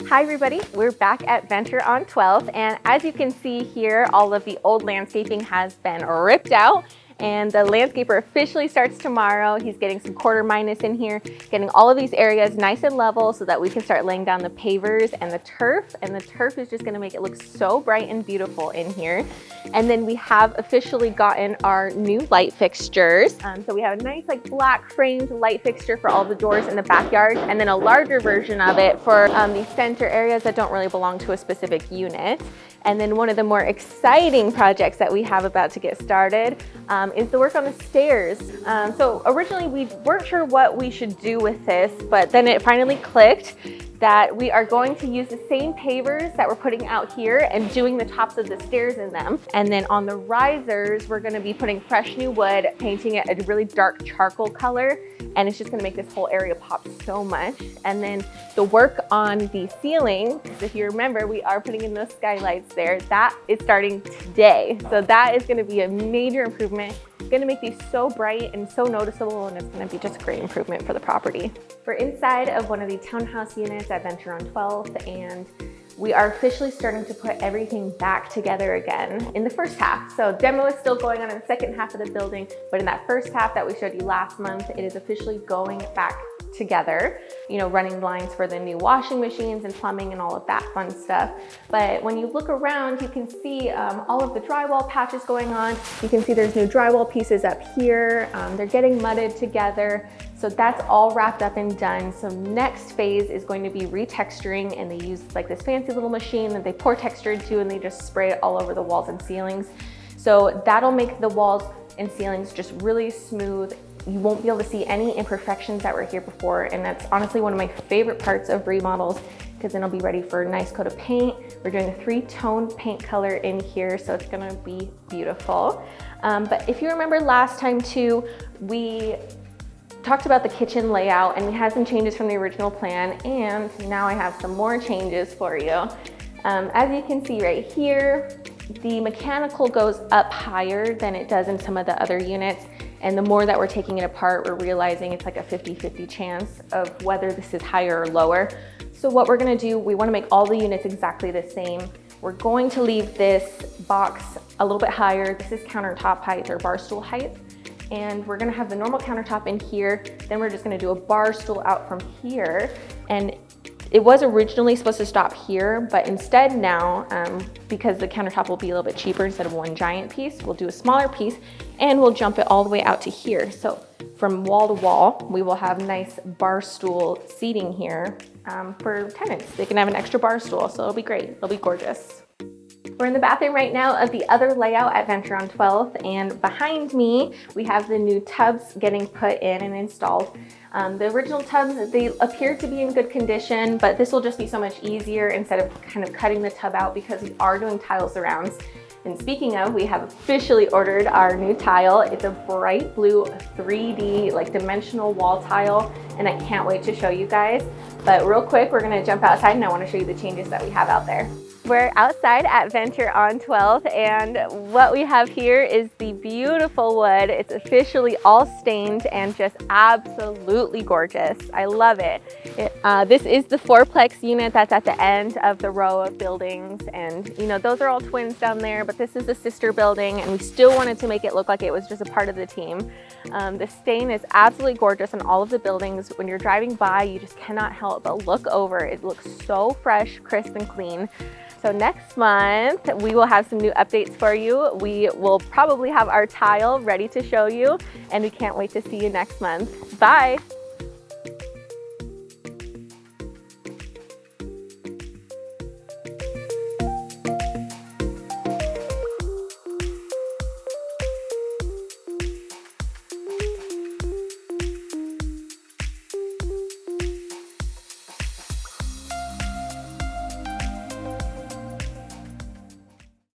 Hi everybody, we're back at Venture on 12th, and as you can see here, all of the old landscaping has been ripped out and the landscaper officially starts tomorrow. He's getting some quarter minus in here, getting all of these areas nice and level so that we can start laying down the pavers and the turf is just going to make it look so bright and beautiful in here. And then we have officially gotten our new light fixtures. So we have a nice like black framed light fixture for all the doors in the backyard, and then a larger version of it for the center areas that don't really belong to a specific unit. And then one of the more exciting projects that we have about to get started is the work on the stairs. So originally we weren't sure what we should do with this, but then it finally clicked that we are going to use the same pavers that we're putting out here and doing the tops of the stairs in them. And then on the risers, we're gonna be putting fresh new wood, painting it a really dark charcoal color, and it's just gonna make this whole area pop so much. And then the work on the ceiling, because if you remember, we are putting in those skylights there, that is starting today. So that is gonna be a major improvement. It's gonna make these so bright and so noticeable, and it's gonna be just a great improvement for the property. We're inside of one of the townhouse units at Venture on 12th, and we are officially starting to put everything back together again in the first half. So demo is still going on in the second half of the building, but in that first half that we showed you last month, it is officially going back together, you know, running lines for the new washing machines and plumbing and all of that fun stuff. But when you look around, you can see all of the drywall patches going on. You can see there's new drywall pieces up here. They're getting mudded together. So that's all wrapped up and done. So next phase is going to be retexturing, and they use like this fancy little machine that they pour texture into, and they just spray it all over the walls and ceilings. So that'll make the walls and ceilings just really smooth. You won't be able to see any imperfections that were here before, and that's honestly one of my favorite parts of remodels, because then it'll be ready for a nice coat of paint. We're doing a 3-tone paint color in here, so it's gonna be beautiful. But if you remember last time too, we talked about the kitchen layout, and we had some changes from the original plan, and now I have some more changes for you. As you can see right here, the mechanical goes up higher than it does in some of the other units. And the more that we're taking it apart, we're realizing it's like a 50-50 chance of whether this is higher or lower. So what we're gonna do, we wanna make all the units exactly the same. We're going to leave this box a little bit higher. This is countertop height or bar stool height. And we're gonna have the normal countertop in here. Then we're just gonna do a bar stool out from here. And it was originally supposed to stop here, but instead now, because the countertop will be a little bit cheaper, instead of one giant piece, we'll do a smaller piece, and we'll jump it all the way out to here. So from wall to wall, we will have nice bar stool seating here for tenants. They can have an extra bar stool, so it'll be great. It'll be gorgeous. We're in the bathroom right now of the other layout at Venture on 12th, and behind me, we have the new tubs getting put in and installed. The original tubs, they appear to be in good condition, but this will just be so much easier instead of kind of cutting the tub out, because we are doing tile surrounds. And speaking of, we have officially ordered our new tile. It's a bright blue 3D, like dimensional wall tile, and I can't wait to show you guys. But real quick, we're gonna jump outside and I wanna show you the changes that we have out there. We're outside at Venture on 12th, and what we have here is the beautiful wood. It's officially all stained and just absolutely gorgeous. I love it. This is the fourplex unit that's at the end of the row of buildings, and you know, those are all twins down there, but this is the sister building, and we still wanted to make it look like it was just a part of the team. The stain is absolutely gorgeous on all of the buildings. When you're driving by, you just cannot help but look over. It looks so fresh, crisp, and clean. So next month, we will have some new updates for you. We will probably have our tile ready to show you, and we can't wait to see you next month. Bye.